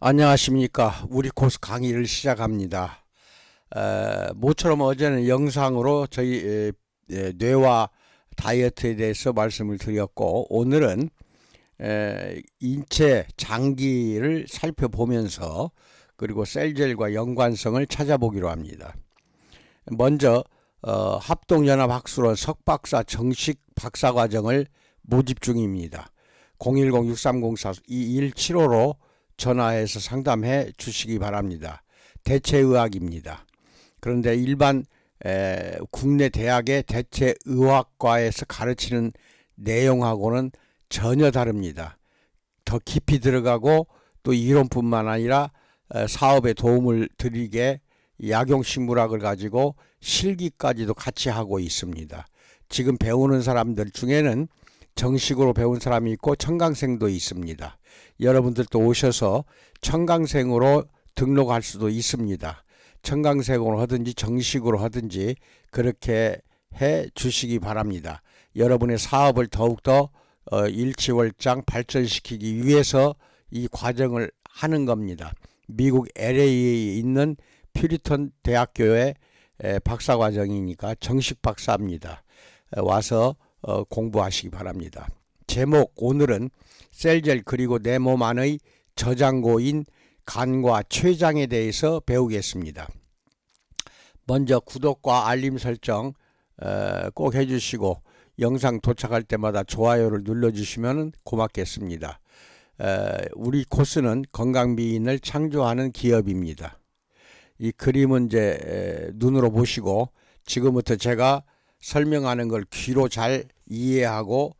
안녕하십니까. 우리 코스 강의를 시작합니다. 모처럼 어제는 영상으로 저희 뇌와 다이어트에 대해서 말씀을 드렸고, 오늘은 인체 장기를 살펴보면서 그리고 셀젤과 연관성을 찾아보기로 합니다. 먼저 합동연합학술원 석박사 정식 박사과정을 모집 중입니다. 010-6304-2175로 전화해서 상담해 주시기 바랍니다. 대체의학입니다. 그런데 일반 국내 대학의 대체의학과에서 가르치는 내용하고는 전혀 다릅니다. 더 깊이 들어가고 또 이론뿐만 아니라 사업에 도움을 드리게 약용식물학을 가지고 실기까지도 같이 하고 있습니다. 지금 배우는 사람들 중에는 정식으로 배운 사람이 있고 청강생도 있습니다. 여러분들도 오셔서 청강생으로 등록할 수도 있습니다. 청강생으로 하든지 정식으로 하든지 그렇게 해 주시기 바랍니다. 여러분의 사업을 더욱더 일취월장 발전시키기 위해서 이 과정을 하는 겁니다. 미국 LA에 있는 퓨리턴 대학교의 박사과정이니까 정식 박사입니다. 와서 공부하시기 바랍니다. 제목, 오늘은 셀젤 그리고 내 몸 안의 저장고인 간과 췌장에 대해서 배우겠습니다. 먼저 구독과 알림 설정 꼭 해주시고 영상 도착할 때마다 좋아요를 눌러주시면 고맙겠습니다. 우리 코스는 건강미인을 창조하는 기업입니다. 이 그림은 이제 눈으로 보시고 지금부터 제가 설명하는 걸 귀로 잘 이해하고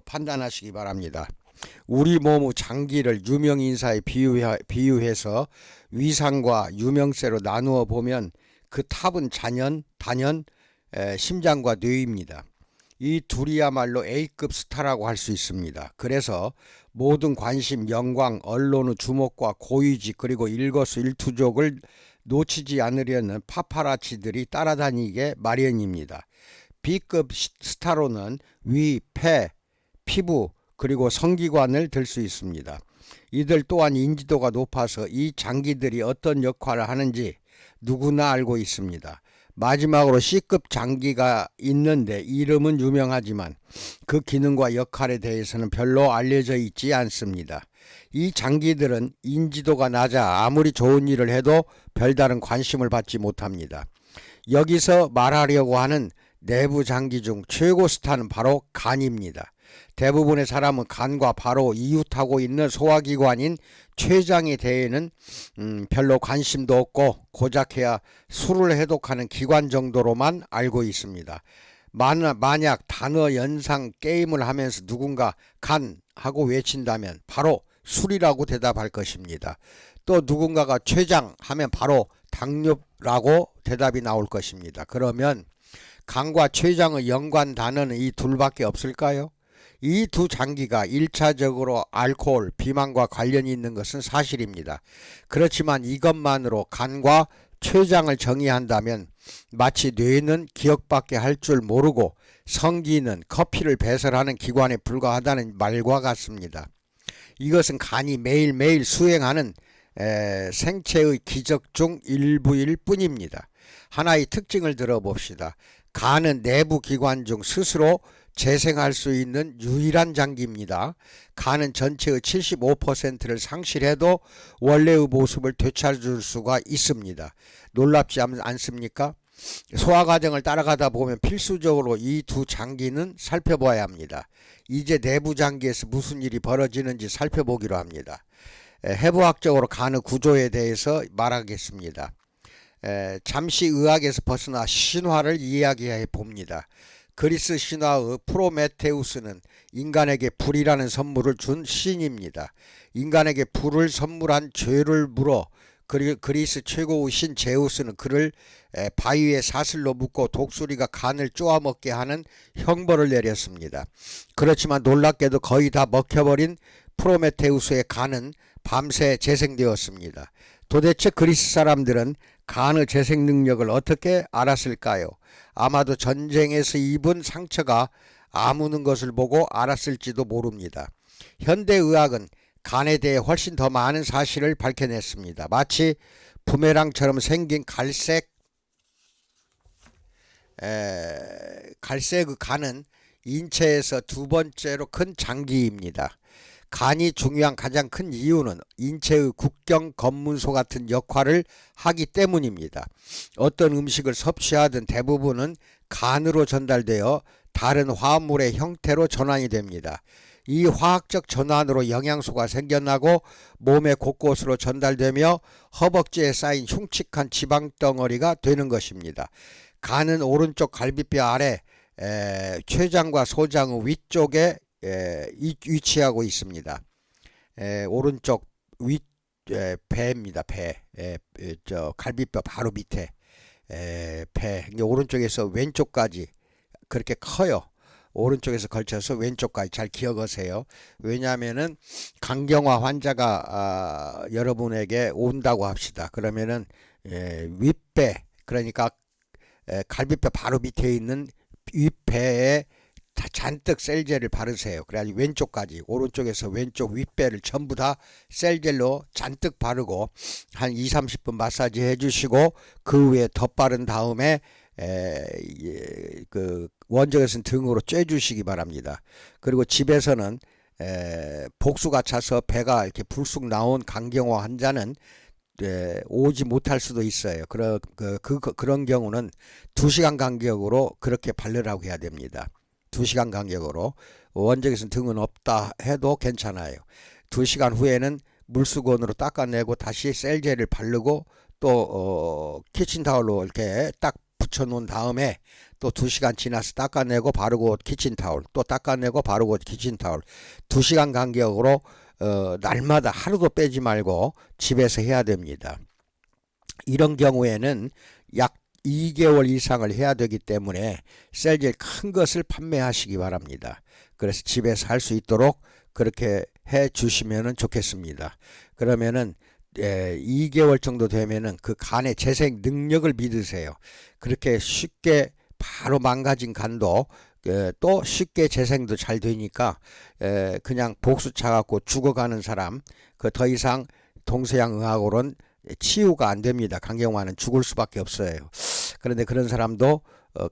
판단하시기 바랍니다. 우리 몸의 장기를 유명인사에 비유해서 위상과 유명세로 나누어 보면 그 탑은 단연 심장과 뇌입니다. 이 둘이야말로 A급 스타라고 할 수 있습니다. 그래서 모든 관심, 영광, 언론의 주목과 고위직 그리고 일거수일투족을 놓치지 않으려는 파파라치들이 따라다니게 마련입니다. B급 스타로는 위, 폐, 피부 그리고 성기관을 들 수 있습니다. 이들 또한 인지도가 높아서 이 장기들이 어떤 역할을 하는지 누구나 알고 있습니다. 마지막으로 C급 장기가 있는데 이름은 유명하지만 그 기능과 역할에 대해서는 별로 알려져 있지 않습니다. 이 장기들은 인지도가 낮아 아무리 좋은 일을 해도 별다른 관심을 받지 못합니다. 여기서 말하려고 하는 내부 장기 중 최고 스타는 바로 간입니다. 대부분의 사람은 간과 바로 이웃하고 있는 소화기관인 췌장에 대해는 별로 관심도 없고 고작해야 술을 해독하는 기관 정도로만 알고 있습니다. 만약 단어 연상 게임을 하면서 누군가 간 하고 외친다면 바로 술이라고 대답할 것입니다. 또 누군가가 췌장 하면 바로 당뇨라고 대답이 나올 것입니다. 그러면 간과 췌장의 연관 단어는 이 둘밖에 없을까요? 이 두 장기가 1차적으로 알코올, 비만과 관련이 있는 것은 사실입니다. 그렇지만 이것만으로 간과 췌장을 정의한다면 마치 뇌는 기억밖에 할 줄 모르고 성기는 커피를 배설하는 기관에 불과하다는 말과 같습니다. 이것은 간이 매일매일 수행하는 생체의 기적 중 일부일 뿐입니다. 하나의 특징을 들어봅시다. 간은 내부 기관 중 스스로 재생할 수 있는 유일한 장기입니다. 간은 전체의 75%를 상실해도 원래의 모습을 되찾을 수가 있습니다. 놀랍지 않습니까? 소화 과정을 따라가다 보면 필수적으로 이 두 장기는 살펴봐야 합니다. 이제 내부 장기에서 무슨 일이 벌어지는지 살펴보기로 합니다. 해부학적으로 간의 구조에 대해서 말하겠습니다. 잠시 의학에서 벗어나 신화를 이야기해 봅니다. 그리스 신화의 프로메테우스는 인간에게 불이라는 선물을 준 신입니다. 인간에게 불을 선물한 죄를 물어 그리스 최고의 신 제우스는 그를 바위에 사슬로 묶고 독수리가 간을 쪼아먹게 하는 형벌을 내렸습니다. 그렇지만 놀랍게도 거의 다 먹혀버린 프로메테우스의 간은 밤새 재생되었습니다. 도대체 그리스 사람들은 간의 재생 능력을 어떻게 알았을까요? 아마도 전쟁에서 입은 상처가 아무는 것을 보고 알았을지도 모릅니다. 현대의학은 간에 대해 훨씬 더 많은 사실을 밝혀냈습니다. 마치 부메랑처럼 생긴 갈색 간은 인체에서 두 번째로 큰 장기입니다. 간이 중요한 가장 큰 이유는 인체의 국경 검문소 같은 역할을 하기 때문입니다. 어떤 음식을 섭취하든 대부분은 간으로 전달되어 다른 화합물의 형태로 전환이 됩니다. 이 화학적 전환으로 영양소가 생겨나고 몸의 곳곳으로 전달되며 허벅지에 쌓인 흉측한 지방덩어리가 되는 것입니다. 간은 오른쪽 갈비뼈 아래 췌장과 소장의 위쪽에 위치하고 있습니다. 오른쪽 배입니다. 저 갈비뼈 바로 밑에 배. 오른쪽에서 왼쪽까지 그렇게 커요. 오른쪽에서 걸쳐서 왼쪽까지 잘 기억하세요. 왜냐하면은 간경화 환자가 여러분에게 온다고 합시다. 그러면은 윗배, 그러니까 갈비뼈 바로 밑에 있는 윗배에 잔뜩 셀젤을 바르세요. 그래야지 왼쪽까지, 오른쪽에서 왼쪽 윗배를 전부 다 셀젤로 잔뜩 바르고 한 2-30분 마사지 해주시고 그 위에 덧바른 다음에 그 원적에서는 등으로 쬐주시기 바랍니다. 그리고 집에서는 복수가 차서 배가 이렇게 불쑥 나온 간경화 환자는 오지 못할 수도 있어요. 그런 경우는 2시간 간격으로 그렇게 바르라고 해야 됩니다. 2시간 간격으로. 원적에서는 등은 없다 해도 괜찮아요. 2시간 후에는 물수건으로 닦아내고 다시 셀젤을 바르고 또 키친타올로 이렇게 딱 붙여놓은 다음에 또 2시간 지나서 닦아내고 바르고 키친타올, 또 닦아내고 바르고 키친타올, 2시간 간격으로 날마다 하루도 빼지 말고 집에서 해야 됩니다. 이런 경우에는 약 2개월 이상을 해야 되기 때문에 셀젤 큰 것을 판매하시기 바랍니다. 그래서 집에서 할 수 있도록 그렇게 해 주시면 좋겠습니다. 그러면은 2개월 정도 되면은 그 간의 재생 능력을 믿으세요. 그렇게 쉽게 바로 망가진 간도 또 쉽게 재생도 잘 되니까 그냥 복수 차갖고 죽어가는 사람, 그 더 이상 동서양 의학으로는 치유가 안 됩니다. 간경화는 죽을 수밖에 없어요. 그런데 그런 사람도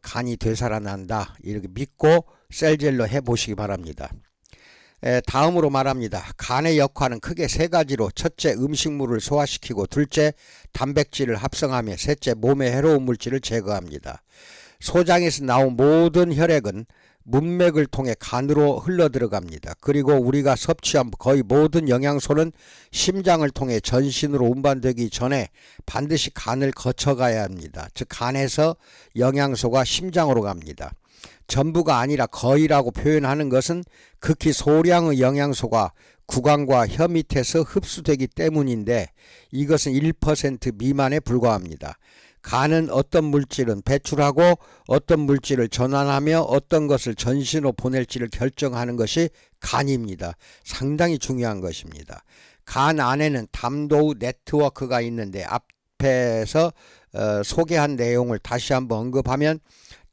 간이 되살아난다 이렇게 믿고 셀젤로 해보시기 바랍니다. 다음으로 말합니다. 간의 역할은 크게 3가지로, 첫째 음식물을 소화시키고, 둘째 단백질을 합성하며, 셋째 몸의 해로운 물질을 제거합니다. 소장에서 나온 모든 혈액은 문맥을 통해 간으로 흘러 들어갑니다. 그리고 우리가 섭취한 거의 모든 영양소는 심장을 통해 전신으로 운반되기 전에 반드시 간을 거쳐가야 합니다. 즉 간에서 영양소가 심장으로 갑니다. 전부가 아니라 거의라고 표현하는 것은 극히 소량의 영양소가 구강과 혀 밑에서 흡수되기 때문인데 이것은 1% 미만에 불과합니다. 간은 어떤 물질은 배출하고 어떤 물질을 전환하며 어떤 것을 전신으로 보낼지를 결정하는 것이 간입니다. 상당히 중요한 것입니다. 간 안에는 담도의 네트워크가 있는데 앞에서 소개한 내용을 다시 한번 언급하면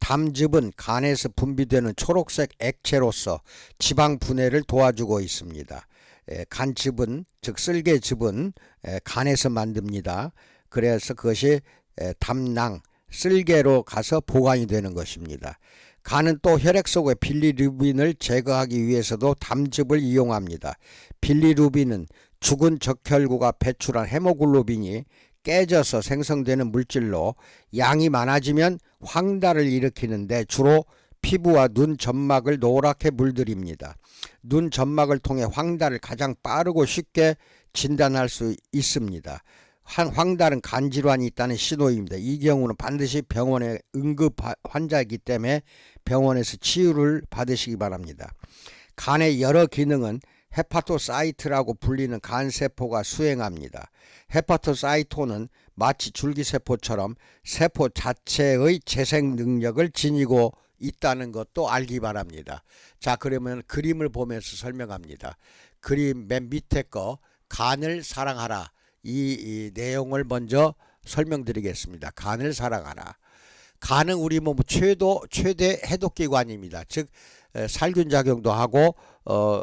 담즙은 간에서 분비되는 초록색 액체로서 지방 분해를 도와주고 있습니다. 간즙은, 즉 쓸개즙은 간에서 만듭니다. 그래서 그것이 담낭, 쓸개로 가서 보관이 되는 것입니다. 간은 또 혈액 속의 빌리루빈을 제거하기 위해서도 담즙을 이용합니다. 빌리루빈은 죽은 적혈구가 배출한 헤모글로빈이 깨져서 생성되는 물질로 양이 많아지면 황달을 일으키는데 주로 피부와 눈 점막을 노랗게 물들입니다. 눈 점막을 통해 황달을 가장 빠르고 쉽게 진단할 수 있습니다. 황달은 간질환이 있다는 신호입니다. 이 경우는 반드시 병원에 응급 환자이기 때문에 병원에서 치유를 받으시기 바랍니다. 간의 여러 기능은 헤파토사이트라고 불리는 간세포가 수행합니다. 헤파토사이토는 마치 줄기세포처럼 세포 자체의 재생 능력을 지니고 있다는 것도 알기 바랍니다. 자, 그러면 그림을 보면서 설명합니다. 그림 맨 밑에 거 간을 사랑하라. 이 내용을 먼저 설명드리겠습니다. 간을 사랑하라. 간은 우리 몸 최대 해독기관입니다. 즉 살균 작용도 하고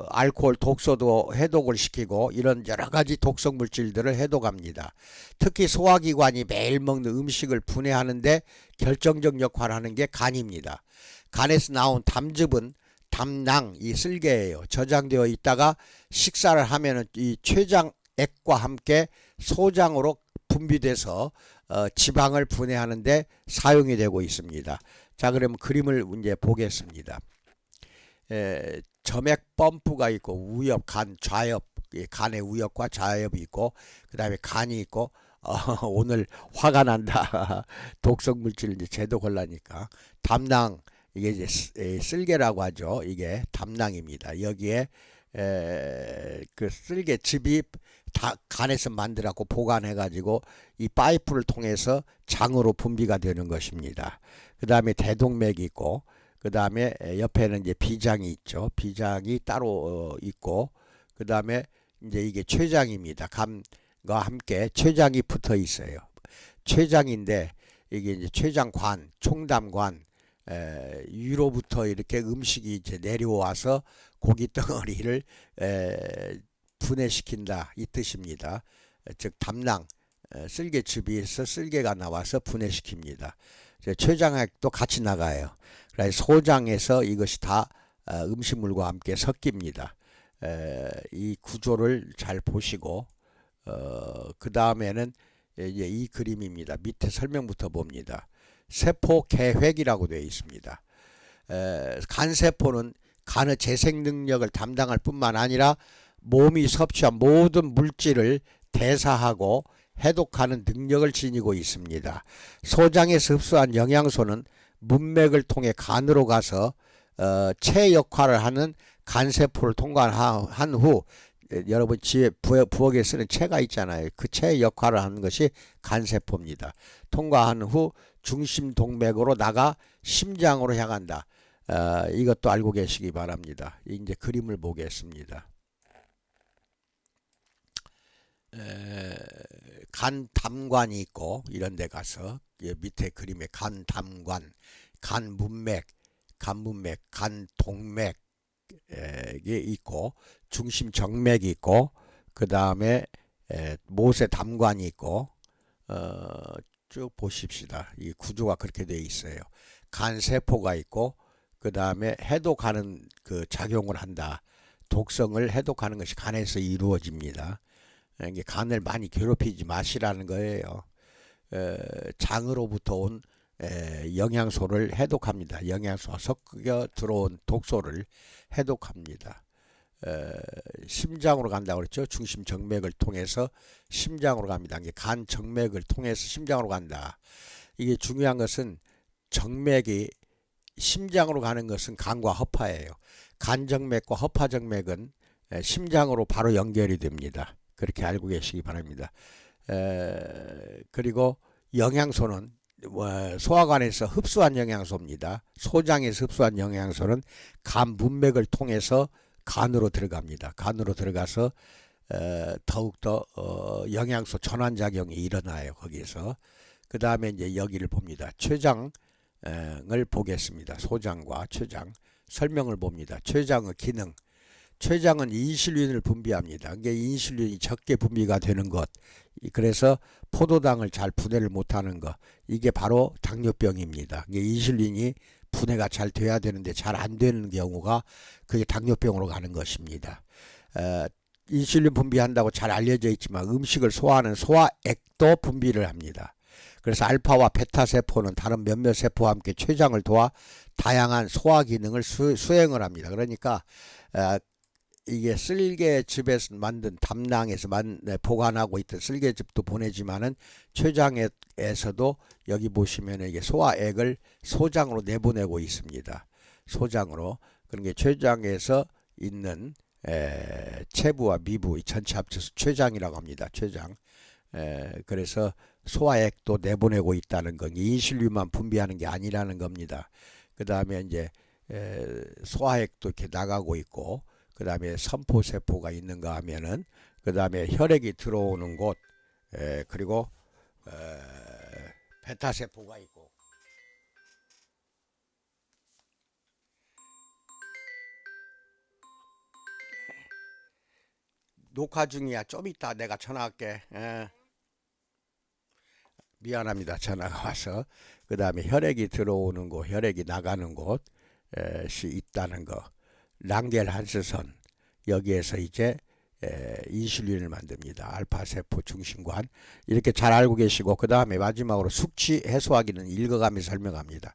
알코올 독소도 해독을 시키고 이런 여러 가지 독성 물질들을 해독합니다. 특히 소화기관이 매일 먹는 음식을 분해하는데 결정적 역할을 하는 게 간입니다. 간에서 나온 담즙은 담낭, 이 쓸개예요. 저장되어 있다가 식사를 하면은 이 췌장액과 함께 소장으로 분비돼서 지방을 분해하는데 사용이 되고 있습니다. 자, 그러면 그림을 이제 보겠습니다. 점액 펌프가 있고 우엽, 간, 좌엽, 간의 우엽과 좌엽이 있고 그 다음에 간이 있고 오늘 화가 난다. 독성 물질 이제 제도 걸라니까 담낭, 이게 이제 쓸개라고 하죠. 이게 담낭입니다. 여기에 그 쓸개즙이 다 간에서 만들었고 보관해가지고 이 파이프를 통해서 장으로 분비가 되는 것입니다. 그 다음에 대동맥이 있고 그 다음에 옆에는 이제 비장이 있죠. 비장이 따로 있고 그 다음에 이제 이게 췌장입니다. 감과 함께 췌장이 붙어 있어요. 췌장인데 이게 이제 췌장관, 총담관 위로부터 이렇게 음식이 이제 내려와서 고기 덩어리를 분해시킨다 이 뜻입니다. 즉 담낭 쓸개즙에서 쓸개가 나와서 분해시킵니다. 췌장액도 같이 나가요. 그래서 소장에서 이것이 다 음식물과 함께 섞입니다. 이 구조를 잘 보시고 그 다음에는 이제 이 그림입니다. 밑에 설명부터 봅니다. 세포 계획이라고 되어 있습니다. 간세포는 간의 재생 능력을 담당할 뿐만 아니라 몸이 섭취한 모든 물질을 대사하고 해독하는 능력을 지니고 있습니다. 소장에서 흡수한 영양소는 문맥을 통해 간으로 가서 체 역할을 하는 간세포를 통과한 후 여러분 집에 부엌에 쓰는 체가 있잖아요. 그 체 역할을 하는 것이 간세포입니다. 통과한 후 중심 동맥으로 나가 심장으로 향한다. 이것도 알고 계시기 바랍니다. 이제 그림을 보겠습니다. 간담관이 있고 이런 데 가서 밑에 그림에 간담관, 간문맥, 간동맥이 있고 중심 정맥이 있고 그 다음에 모세 담관이 있고 쭉 보십시다. 이 구조가 그렇게 되어 있어요. 간세포가 있고 그 다음에 해독하는 그 작용을 한다. 독성을 해독하는 것이 간에서 이루어집니다. 이게 간을 많이 괴롭히지 마시라는 거예요. 장으로부터 온 영양소를 해독합니다. 영양소가 섞여 들어온 독소를 해독합니다. 심장으로 간다고 그랬죠. 중심 정맥을 통해서 심장으로 갑니다. 이게 간 정맥을 통해서 심장으로 간다. 이게 중요한 것은 정맥이 심장으로 가는 것은 간과 허파예요. 간정맥과 허파정맥은 심장으로 바로 연결이 됩니다. 그렇게 알고 계시기 바랍니다. 그리고 영양소는 소화관에서 흡수한 영양소입니다. 소장에서 흡수한 영양소는 간 문맥을 통해서 간으로 들어갑니다. 간으로 들어가서 더욱더 영양소 전환작용이 일어나요. 거기서 그 다음에 이제 여기를 봅니다. 췌장을 보겠습니다. 소장과 췌장 설명을 봅니다. 췌장의 기능. 췌장은 인슐린을 분비합니다. 이게 인슐린이 적게 분비가 되는 것. 그래서 포도당을 잘 분해를 못하는 것. 이게 바로 당뇨병입니다. 이게 인슐린이 분해가 잘 돼야 되는데 잘 안 되는 경우가 그게 당뇨병으로 가는 것입니다. 인슐린 분비한다고 잘 알려져 있지만 음식을 소화하는 소화액도 분비를 합니다. 그래서 알파와 베타 세포는 다른 몇몇 세포와 함께 췌장을 도와 다양한 소화 기능을 수행을 합니다. 그러니까 이게 쓸개즙에서 만든 담낭에서 보관하고 있던 쓸개즙도 보내지만은 췌장에서도 여기 보시면 이게 소화액을 소장으로 내보내고 있습니다. 소장으로. 그런 게 췌장에서 있는 체부와 미부 전체 합쳐서 췌장이라고 합니다. 췌장. 그래서 소화액도 내보내고 있다는 건 인슐린만 분비하는 게 아니라는 겁니다. 그 다음에 이제 소화액도 이렇게 나가고 있고 그 다음에 선포세포가 있는가 하면은 그 다음에 혈액이 들어오는 곳 그리고 베타세포가 있고 녹화 중이야. 좀 이따 내가 전화할게. 미안합니다. 전화가 와서. 그 다음에 혈액이 들어오는 곳, 혈액이 나가는 곳이 있다는 거. 랑겔 한스선. 여기에서 이제 인슐린을 만듭니다. 알파세포 중심관. 이렇게 잘 알고 계시고, 그 다음에 마지막으로 숙취 해소하기는 읽어가며 설명합니다.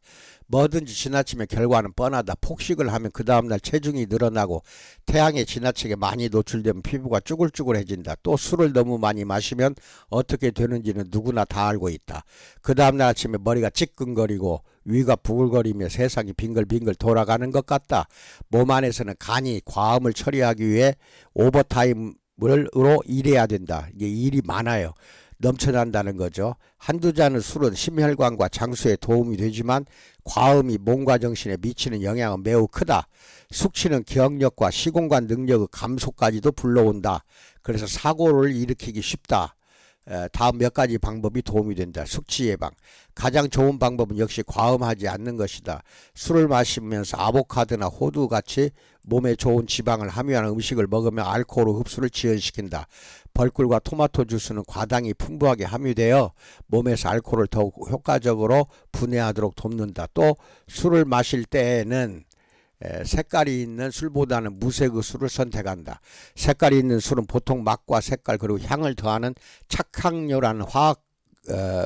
뭐든지 지나치면 결과는 뻔하다. 폭식을 하면 그 다음날 체중이 늘어나고, 태양에 지나치게 많이 노출되면 피부가 쭈글쭈글해진다. 또 술을 너무 많이 마시면 어떻게 되는지는 누구나 다 알고 있다. 그 다음날 아침에 머리가 찌끈거리고 위가 부글거리며 세상이 빙글빙글 돌아가는 것 같다. 몸 안에서는 간이 과음을 처리하기 위해 오버타임으로 일해야 된다. 이게 일이 많아요. 넘쳐난다는 거죠. 한두 잔의 술은 심혈관과 장수에 도움이 되지만 과음이 몸과 정신에 미치는 영향은 매우 크다. 숙취는 기억력과 시공간 능력의 감소까지도 불러온다. 그래서 사고를 일으키기 쉽다. 다음 몇 가지 방법이 도움이 된다. 숙취 예방. 가장 좋은 방법은 역시 과음하지 않는 것이다. 술을 마시면서 아보카도나 호두 같이 몸에 좋은 지방을 함유하는 음식을 먹으면 알코올 흡수를 지연시킨다. 벌꿀과 토마토 주스는 과당이 풍부하게 함유되어 몸에서 알코올을 더욱 효과적으로 분해하도록 돕는다. 또 술을 마실 때에는 색깔이 있는 술보다는 무색의 술을 선택한다. 색깔이 있는 술은 보통 맛과 색깔 그리고 향을 더하는 착향료라는 화학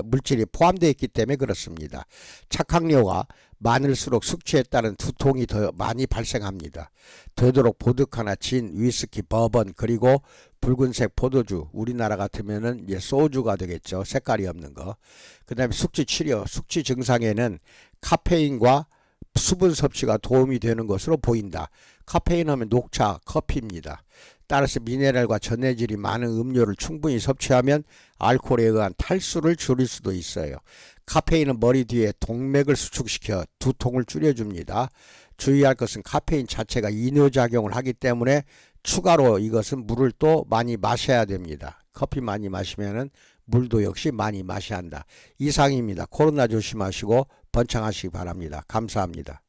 물질이 포함되어 있기 때문에 그렇습니다. 착향료가 많을수록 숙취에 따른 두통이 더 많이 발생합니다. 되도록 보드카나 진, 위스키, 버번 그리고 붉은색 포도주, 우리나라 같으면은 이제 소주가 되겠죠. 색깔이 없는 거. 그 다음에 숙취 치료, 숙취 증상에는 카페인과 수분 섭취가 도움이 되는 것으로 보인다. 카페인 하면 녹차, 커피입니다. 따라서 미네랄과 전해질이 많은 음료를 충분히 섭취하면 알코올에 의한 탈수를 줄일 수도 있어요. 카페인은 머리 뒤에 동맥을 수축시켜 두통을 줄여줍니다. 주의할 것은 카페인 자체가 이뇨작용을 하기 때문에 추가로 이것은 물을 또 많이 마셔야 됩니다. 커피 많이 마시면은 물도 역시 많이 마셔야 한다. 이상입니다. 코로나 조심하시고 번창하시기 바랍니다. 감사합니다.